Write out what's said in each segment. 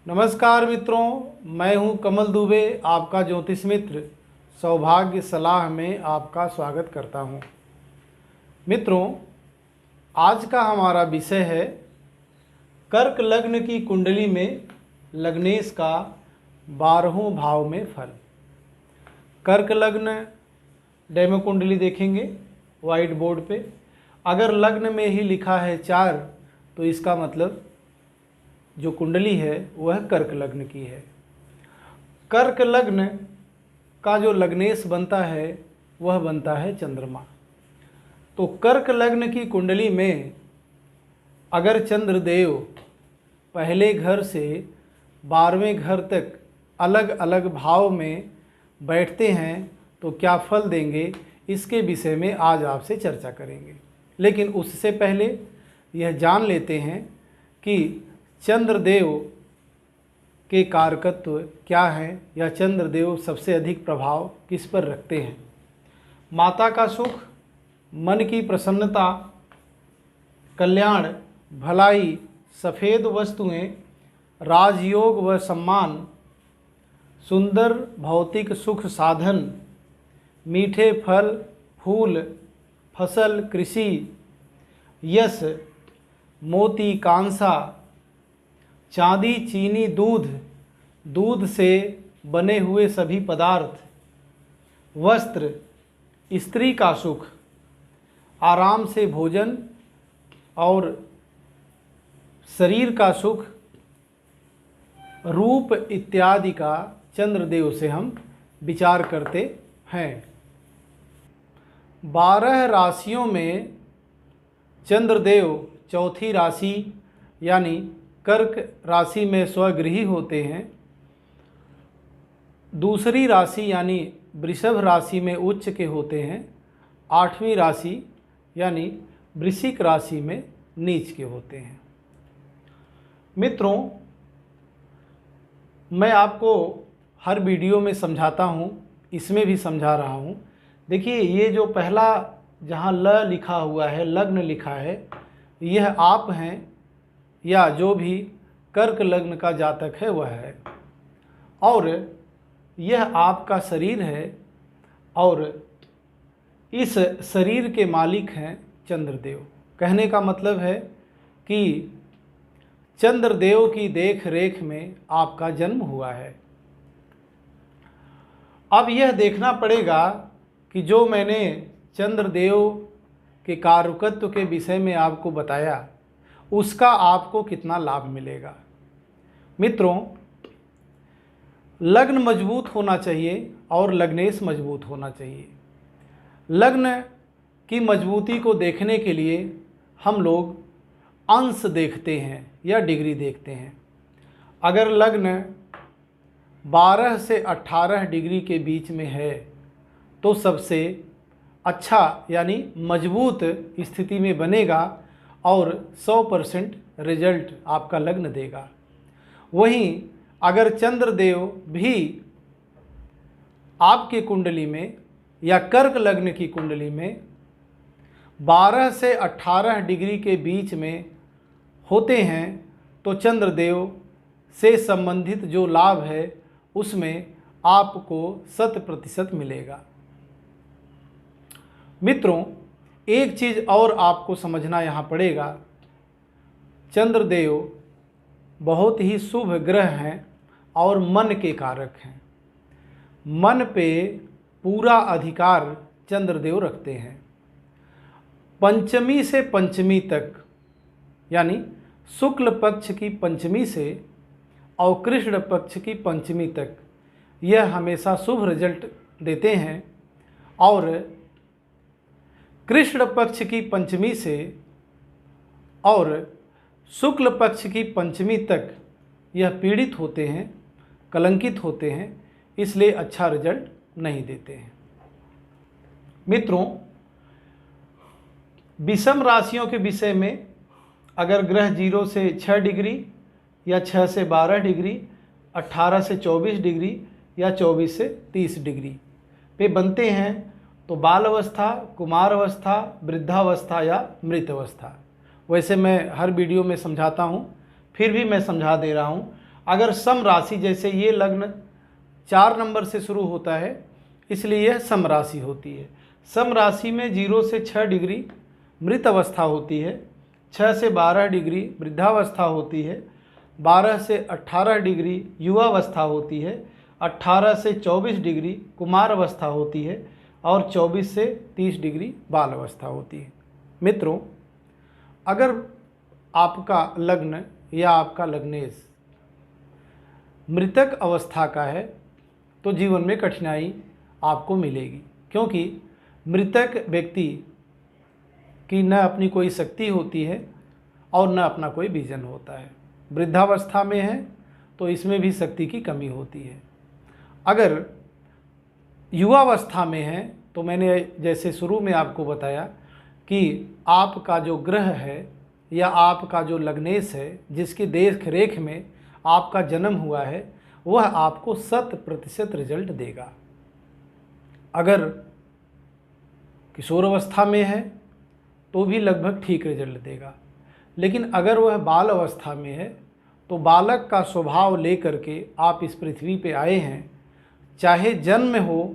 नमस्कार मित्रों, मैं हूं कमल दुबे, आपका ज्योतिष मित्र। सौभाग्य सलाह में आपका स्वागत करता हूं। मित्रों, आज का हमारा विषय है कर्क लग्न की कुंडली में लग्नेश का 12वें भाव में फल। कर्क लग्न डेमो कुंडली देखेंगे वाइट बोर्ड पे। अगर लग्न में ही लिखा है 4 तो इसका मतलब जो कुंडली है वह कर्क लग्न की है। कर्क लग्न का जो लग्नेश बनता है वह बनता है चंद्रमा। तो कर्क लग्न की कुंडली में अगर चंद्रदेव पहले घर से 12वें घर तक अलग अलग भाव में बैठते हैं तो क्या फल देंगे, इसके विषय में आज आपसे चर्चा करेंगे। लेकिन उससे पहले यह जान लेते हैं कि चंद्रदेव के कारकत्व क्या हैं या चंद्रदेव सबसे अधिक प्रभाव किस पर रखते हैं। माता का सुख, मन की प्रसन्नता, कल्याण, भलाई, सफ़ेद वस्तुएं, राजयोग व सम्मान, सुंदर भौतिक सुख साधन, मीठे फल फूल, फसल, कृषि, यश, मोती, कांसा, चांदी, चीनी, दूध से बने हुए सभी पदार्थ, वस्त्र, स्त्री का सुख, आराम से भोजन और शरीर का सुख, रूप इत्यादि का चंद्रदेव से हम विचार करते हैं। 12 राशियों में चंद्रदेव चौथी राशि यानी कर्क राशि में स्वगृही होते हैं। दूसरी राशि यानी वृषभ राशि में उच्च के होते हैं। 8वीं राशि यानी वृश्चिक राशि में नीच के होते हैं। मित्रों, मैं आपको हर वीडियो में समझाता हूँ, इसमें भी समझा रहा हूँ। देखिए, ये जो पहला जहाँ ल लिखा हुआ है, लग्न लिखा है, यह आप हैं या जो भी कर्क लग्न का जातक है वह है, और यह आपका शरीर है और इस शरीर के मालिक हैं चंद्रदेव। कहने का मतलब है कि चंद्रदेव की देख रेख में आपका जन्म हुआ है। अब यह देखना पड़ेगा कि जो मैंने चंद्रदेव के कारकत्व के विषय में आपको बताया उसका आपको कितना लाभ मिलेगा। मित्रों, लग्न मजबूत होना चाहिए और लग्नेश मजबूत होना चाहिए। लग्न की मजबूती को देखने के लिए हम लोग अंश देखते हैं या डिग्री देखते हैं। अगर लग्न 12 से 18 डिग्री के बीच में है तो सबसे अच्छा यानी मजबूत स्थिति में बनेगा और 100% रिजल्ट आपका लग्न देगा। वहीं अगर चंद्रदेव भी आपके कुंडली में या कर्क लग्न की कुंडली में 12 से 18 डिग्री के बीच में होते हैं तो चंद्रदेव से संबंधित जो लाभ है उसमें आपको 100% मिलेगा। मित्रों, एक चीज़ और आपको समझना यहाँ पड़ेगा। चंद्रदेव बहुत ही शुभ ग्रह हैं और मन के कारक हैं। मन पे पूरा अधिकार चंद्रदेव रखते हैं। पंचमी से पंचमी तक यानी शुक्ल पक्ष की पंचमी से और कृष्ण पक्ष की पंचमी तक यह हमेशा शुभ रिजल्ट देते हैं, और कृष्ण पक्ष की पंचमी से और शुक्ल पक्ष की पंचमी तक यह पीड़ित होते हैं, कलंकित होते हैं, इसलिए अच्छा रिजल्ट नहीं देते हैं। मित्रों, विषम राशियों के विषय में अगर ग्रह 0 से 6 डिग्री या 6 से 12 डिग्री, 18 से 24 डिग्री या 24 से 30 डिग्री पे बनते हैं तो बाल अवस्था, कुमार अवस्था, वृद्धावस्था या मृत अवस्था। वैसे मैं हर वीडियो में समझाता हूँ, फिर भी मैं समझा दे रहा हूँ। अगर सम राशि, जैसे ये लग्न 4 नंबर से शुरू होता है इसलिए यह सम राशि होती है। सम राशि में 0 से 6 डिग्री मृत अवस्था होती है, 6 से 12 डिग्री वृद्धावस्था होती है, 12 से 18 डिग्री युवावस्था होती है, 18 से 24 डिग्री कुमार अवस्था होती है और 24 से 30 डिग्री बाल अवस्था होती है। मित्रों, अगर आपका लग्न या आपका लग्नेश मृतक अवस्था का है तो जीवन में कठिनाई आपको मिलेगी, क्योंकि मृतक व्यक्ति की न अपनी कोई शक्ति होती है और न अपना कोई विजन होता है। वृद्धावस्था में है तो इसमें भी शक्ति की कमी होती है। अगर युवावस्था में है तो मैंने जैसे शुरू में आपको बताया कि आपका जो ग्रह है या आपका जो लग्नेश है, जिसकी देख रेख में आपका जन्म हुआ है, वह आपको 100% रिजल्ट देगा। अगर किशोर अवस्था में है तो भी लगभग ठीक रिजल्ट देगा, लेकिन अगर वह बाल अवस्था में है तो बालक का स्वभाव लेकर के आप इस पृथ्वी पे आए हैं, चाहे जन्म हो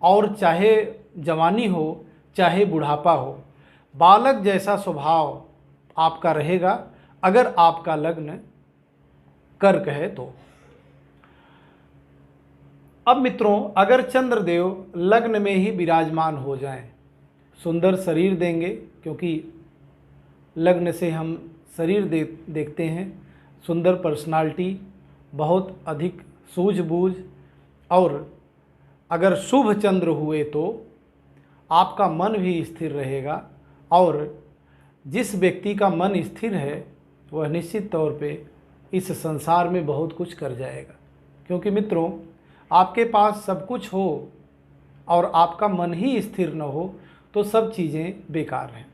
और चाहे जवानी हो, चाहे बुढ़ापा हो, बालक जैसा स्वभाव आपका रहेगा अगर आपका लग्न कर्क है तो। अब मित्रों, अगर चंद्रदेव लग्न में ही विराजमान हो जाएं, सुंदर शरीर देंगे, क्योंकि लग्न से हम शरीर देखते हैं, सुंदर पर्सनालिटी, बहुत अधिक सूझबूझ, और अगर शुभ चंद्र हुए तो आपका मन भी स्थिर रहेगा और जिस व्यक्ति का मन स्थिर है वह निश्चित तौर पे इस संसार में बहुत कुछ कर जाएगा। क्योंकि मित्रों, आपके पास सब कुछ हो और आपका मन ही स्थिर न हो तो सब चीज़ें बेकार हैं।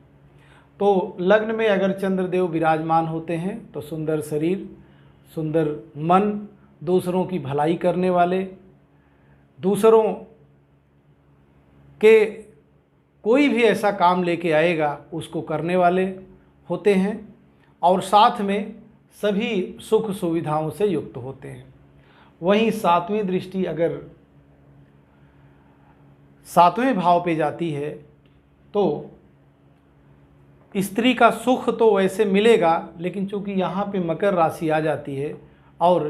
तो लग्न में अगर चंद्रदेव विराजमान होते हैं तो सुंदर शरीर, सुंदर मन, दूसरों की भलाई करने वाले, दूसरों के कोई भी ऐसा काम लेके आएगा उसको करने वाले होते हैं और साथ में सभी सुख सुविधाओं से युक्त होते हैं। वहीं 7वीं दृष्टि अगर 7वें भाव पे जाती है तो स्त्री का सुख तो वैसे मिलेगा, लेकिन चूंकि यहाँ पे मकर राशि आ जाती है और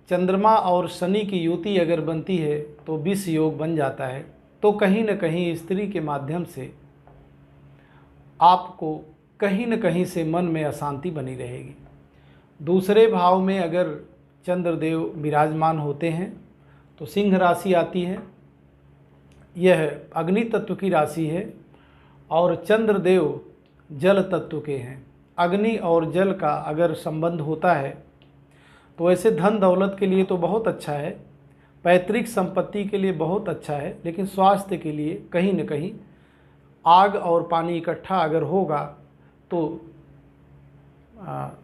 चंद्रमा और शनि की युति अगर बनती है तो विष योग बन जाता है, तो कहीं न कहीं स्त्री के माध्यम से आपको कहीं न कहीं से मन में अशांति बनी रहेगी। दूसरे भाव में अगर चंद्रदेव विराजमान होते हैं तो सिंह राशि आती है। यह अग्नि तत्व की राशि है और चंद्रदेव जल तत्व के हैं। अग्नि और जल का अगर संबंध होता है तो वैसे धन दौलत के लिए तो बहुत अच्छा है, पैतृक संपत्ति के लिए बहुत अच्छा है, लेकिन स्वास्थ्य के लिए कहीं न कहीं आग और पानी इकट्ठा अगर होगा तो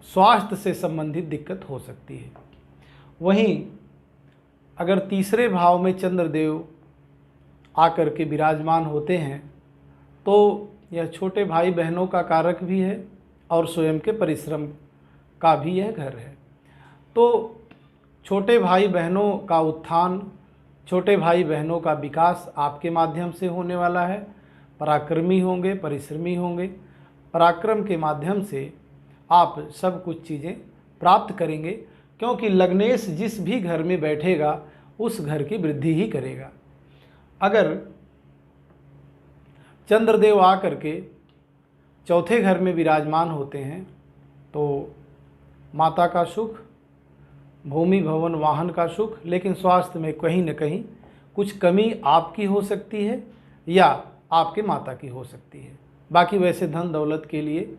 स्वास्थ्य से संबंधित दिक्कत हो सकती है। वहीं अगर तीसरे भाव में चंद्रदेव आकर के विराजमान होते हैं तो यह छोटे भाई बहनों का कारक भी है और स्वयं के परिश्रम का भी यह घर है। तो छोटे भाई बहनों का उत्थान, छोटे भाई बहनों का विकास आपके माध्यम से होने वाला है। पराक्रमी होंगे, परिश्रमी होंगे, पराक्रम के माध्यम से आप सब कुछ चीज़ें प्राप्त करेंगे, क्योंकि लग्नेश जिस भी घर में बैठेगा उस घर की वृद्धि ही करेगा। अगर चंद्रदेव आकर के चौथे घर में विराजमान होते हैं तो माता का सुख, भूमि भवन वाहन का सुख, लेकिन स्वास्थ्य में कहीं न कहीं कुछ कमी आपकी हो सकती है या आपके माता की हो सकती है। बाकी वैसे धन दौलत के लिए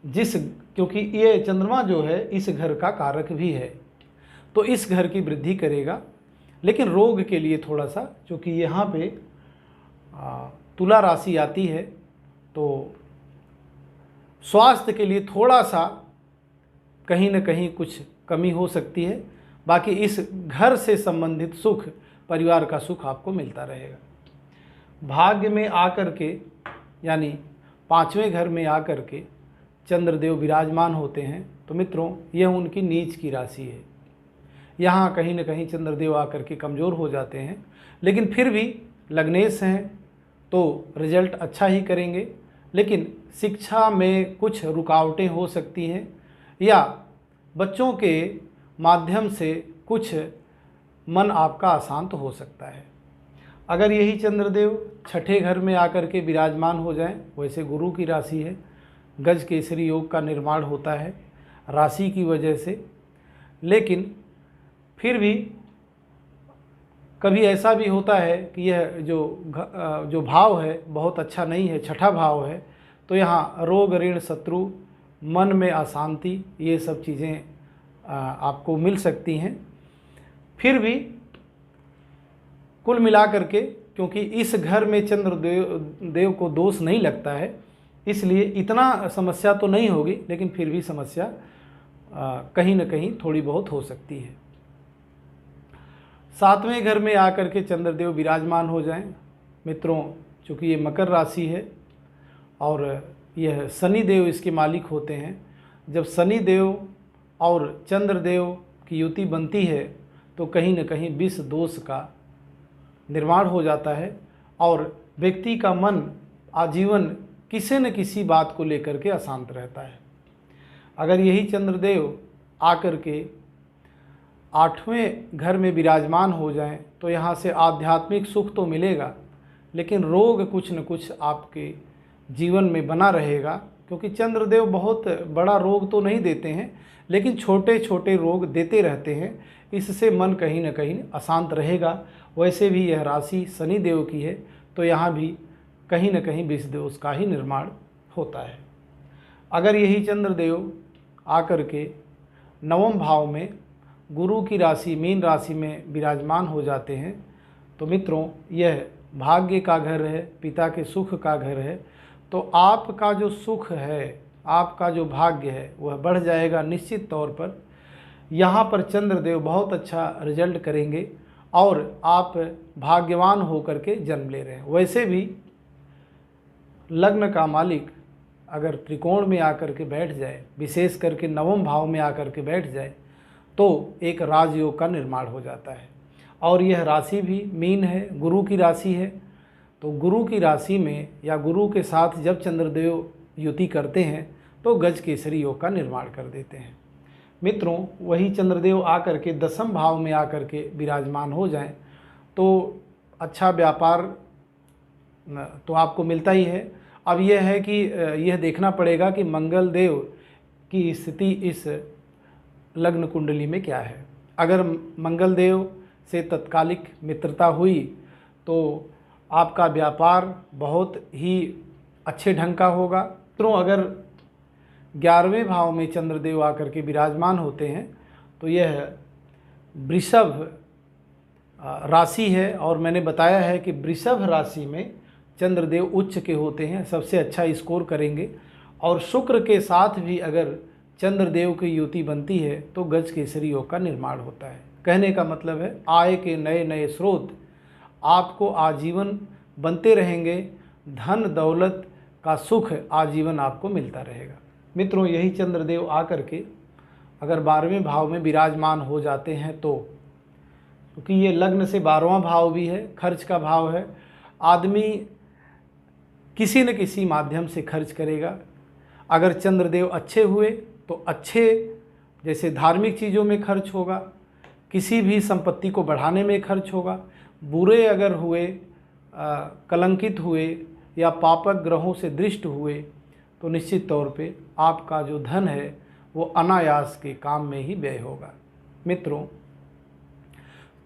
क्योंकि ये चंद्रमा जो है इस घर का कारक भी है तो इस घर की वृद्धि करेगा। लेकिन रोग के लिए थोड़ा सा, क्योंकि यहाँ पे तुला राशि आती है तो स्वास्थ्य के लिए थोड़ा सा कहीं न कहीं कुछ कमी हो सकती है। बाकी इस घर से संबंधित सुख, परिवार का सुख आपको मिलता रहेगा। भाग्य में आकर के यानी 5वें घर में आकर के चंद्रदेव विराजमान होते हैं तो मित्रों यह उनकी नीच की राशि है। यहाँ कहीं न कहीं चंद्रदेव आकर के कमज़ोर हो जाते हैं, लेकिन फिर भी लग्नेश हैं तो रिजल्ट अच्छा ही करेंगे। लेकिन शिक्षा में कुछ रुकावटें हो सकती हैं या बच्चों के माध्यम से कुछ मन आपका अशांत हो सकता है। अगर यही चंद्रदेव छठे घर में आकर के विराजमान हो जाएं, वैसे गुरु की राशि है, गज केसरी योग का निर्माण होता है राशि की वजह से, लेकिन फिर भी कभी ऐसा भी होता है कि यह जो भाव है बहुत अच्छा नहीं है, छठा भाव है, तो यहाँ रोग ऋण शत्रु मन में अशांति ये सब चीज़ें आपको मिल सकती हैं। फिर भी कुल मिलाकर के, क्योंकि इस घर में चंद्रदेव को दोष नहीं लगता है, इसलिए इतना समस्या तो नहीं होगी, लेकिन फिर भी समस्या कहीं न कहीं थोड़ी बहुत हो सकती है। सातवें घर में आकर के चंद्रदेव विराजमान हो जाएं मित्रों, चूँकि ये मकर राशि है और यह शनि देव इसके मालिक होते हैं। जब शनि देव और चंद्रदेव की युति बनती है तो कहीं न कहीं विष दोष का निर्माण हो जाता है और व्यक्ति का मन आजीवन किसी न किसी बात को लेकर के अशांत रहता है। अगर यही चंद्रदेव आकर के आठवें घर में विराजमान हो जाएं तो यहाँ से आध्यात्मिक सुख तो मिलेगा, लेकिन रोग कुछ न कुछ आपके जीवन में बना रहेगा, क्योंकि चंद्रदेव बहुत बड़ा रोग तो नहीं देते हैं, लेकिन छोटे छोटे रोग देते रहते हैं। इससे मन कहीं न कहीं अशांत रहेगा। वैसे भी यह राशि शनि देव की है, तो यहाँ भी कहीं न कहीं विष दोष का ही निर्माण होता है। अगर यही चंद्रदेव आकर के नवम भाव में गुरु की राशि मीन राशि में विराजमान हो जाते हैं तो मित्रों यह भाग्य का घर है, पिता के सुख का घर है, तो आपका जो सुख है, आपका जो भाग्य है वह बढ़ जाएगा निश्चित तौर पर। यहाँ पर चंद्रदेव बहुत अच्छा रिजल्ट करेंगे और आप भाग्यवान होकर के जन्म ले रहे हैं। वैसे भी लग्न का मालिक अगर त्रिकोण में आकर के बैठ जाए, विशेष करके नवम भाव में आकर के बैठ जाए, तो एक राजयोग का निर्माण हो जाता है। और यह राशि भी मीन है, गुरु की राशि है, तो गुरु की राशि में या गुरु के साथ जब चंद्रदेव युति करते हैं तो गज केसरी योग का निर्माण कर देते हैं। मित्रों वही चंद्रदेव आकर के दसम भाव में आकर के विराजमान हो जाएं तो अच्छा व्यापार तो आपको मिलता ही है। अब यह है कि यह देखना पड़ेगा कि मंगल देव की स्थिति इस लग्न कुंडली में क्या है। अगर मंगल देव से तत्कालिक मित्रता हुई तो आपका व्यापार बहुत ही अच्छे ढंग का होगा। तो अगर 11वें भाव में चंद्रदेव आकर के विराजमान होते हैं तो यह वृषभ राशि है, और मैंने बताया है कि वृषभ राशि में चंद्रदेव उच्च के होते हैं, सबसे अच्छा स्कोर करेंगे। और शुक्र के साथ भी अगर चंद्रदेव की युति बनती है तो गज केसरी योग का निर्माण होता है। कहने का मतलब है आय के नए नए स्रोत आपको आजीवन बनते रहेंगे, धन दौलत का सुख आजीवन आपको मिलता रहेगा। मित्रों यही चंद्रदेव आकर के अगर 12वें भाव में विराजमान हो जाते हैं तो, क्योंकि ये लग्न से 12वां भाव भी है, खर्च का भाव है, आदमी किसी न किसी माध्यम से खर्च करेगा। अगर चंद्रदेव अच्छे हुए तो अच्छे जैसे धार्मिक चीज़ों में खर्च होगा, किसी भी संपत्ति को बढ़ाने में खर्च होगा। बुरे अगर हुए, कलंकित हुए या पापक ग्रहों से दृष्ट हुए तो निश्चित तौर पे आपका जो धन है वो अनायास के काम में ही व्यय होगा। मित्रों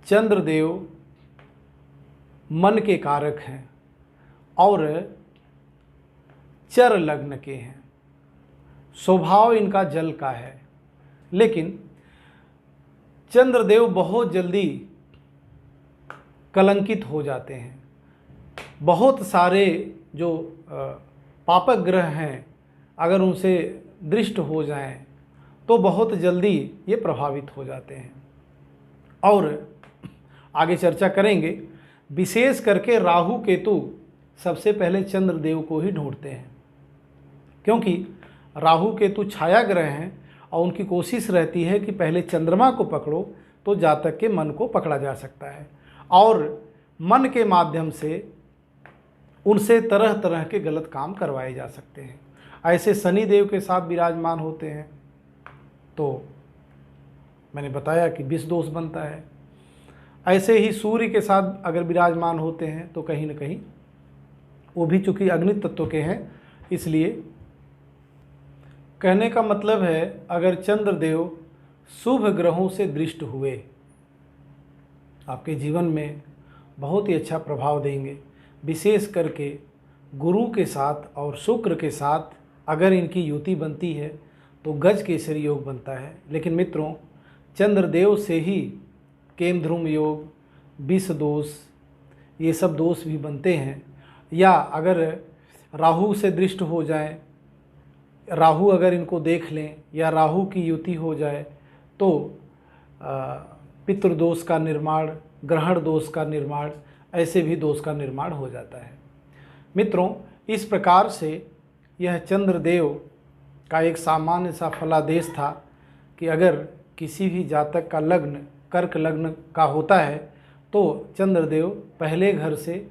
चंद्रदेव मन के कारक हैं और चर लग्न के हैं, स्वभाव इनका जल का है, लेकिन चंद्रदेव बहुत जल्दी कलंकित हो जाते हैं। बहुत सारे जो पापक ग्रह हैं अगर उनसे दृष्ट हो जाएं तो बहुत जल्दी ये प्रभावित हो जाते हैं। और आगे चर्चा करेंगे। विशेष करके राहु केतु सबसे पहले चंद्रदेव को ही ढूंढते हैं, क्योंकि राहु केतु छाया ग्रह हैं और उनकी कोशिश रहती है कि पहले चंद्रमा को पकड़ो तो जातक के मन को पकड़ा जा सकता है और मन के माध्यम से उनसे तरह तरह के गलत काम करवाए जा सकते हैं। ऐसे शनि देव के साथ विराजमान होते हैं तो मैंने बताया कि विष दोष बनता है। ऐसे ही सूर्य के साथ अगर विराजमान होते हैं तो कहीं न कहीं वो भी चूँकि अग्नि तत्व के हैं, इसलिए कहने का मतलब है अगर चंद्रदेव शुभ ग्रहों से दृष्ट हुए आपके जीवन में बहुत ही अच्छा प्रभाव देंगे। विशेष करके गुरु के साथ और शुक्र के साथ अगर इनकी युति बनती है तो गज केसरी योग बनता है। लेकिन मित्रों, चंद्रदेव से ही केमध्रुम योग, विष दोष, ये सब दोष भी बनते हैं। या अगर राहु से दृष्ट हो जाए, राहु अगर इनको देख लें या राहु की युति हो जाए तो पितृदोष का निर्माण, ग्रहण दोष का निर्माण, ऐसे भी दोष का निर्माण हो जाता है। मित्रों, इस प्रकार से यह चंद्रदेव का एक सामान्य सा फलादेश था कि अगर किसी भी जातक का लग्न कर्क लग्न का होता है तो चंद्रदेव पहले घर से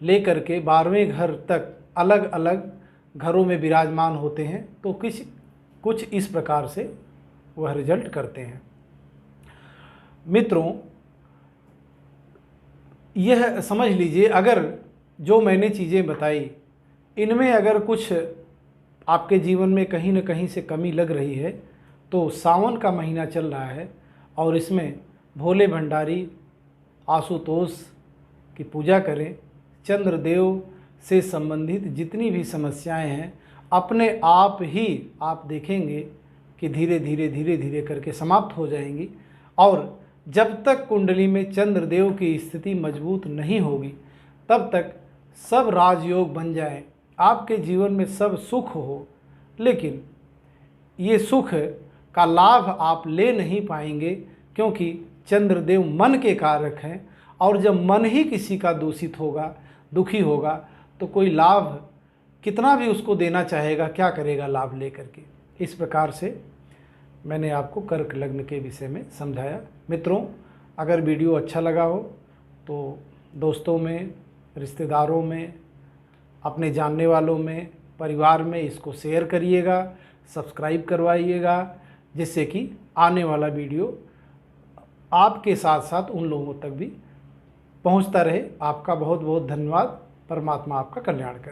लेकर के 12वें घर तक अलग अलग घरों में विराजमान होते हैं तो कुछ इस प्रकार से वह रिजल्ट करते हैं। मित्रों, यह समझ लीजिए अगर जो मैंने चीज़ें बताई इनमें अगर कुछ आपके जीवन में कहीं न कहीं से कमी लग रही है तो सावन का महीना चल रहा है और इसमें भोले भंडारी आशुतोष की पूजा करें। चंद्रदेव से संबंधित जितनी भी समस्याएं हैं अपने आप ही आप देखेंगे कि धीरे धीरे करके समाप्त हो जाएंगी। और जब तक कुंडली में चंद्रदेव की स्थिति मजबूत नहीं होगी तब तक सब राजयोग बन जाए, आपके जीवन में सब सुख हो, लेकिन ये सुख का लाभ आप ले नहीं पाएंगे क्योंकि चंद्रदेव मन के कारक हैं और जब मन ही किसी का दूषित होगा, दुखी होगा तो कोई लाभ कितना भी उसको देना चाहेगा, क्या करेगा लाभ लेकर के। इस प्रकार से मैंने आपको कर्क लग्न के विषय में समझाया। मित्रों, अगर वीडियो अच्छा लगा हो तो दोस्तों में, रिश्तेदारों में, अपने जानने वालों में, परिवार में इसको शेयर करिएगा, सब्सक्राइब करवाइएगा, जिससे कि आने वाला वीडियो आपके साथ साथ उन लोगों तक भी पहुंचता रहे। आपका बहुत बहुत धन्यवाद। परमात्मा आपका कल्याण करे।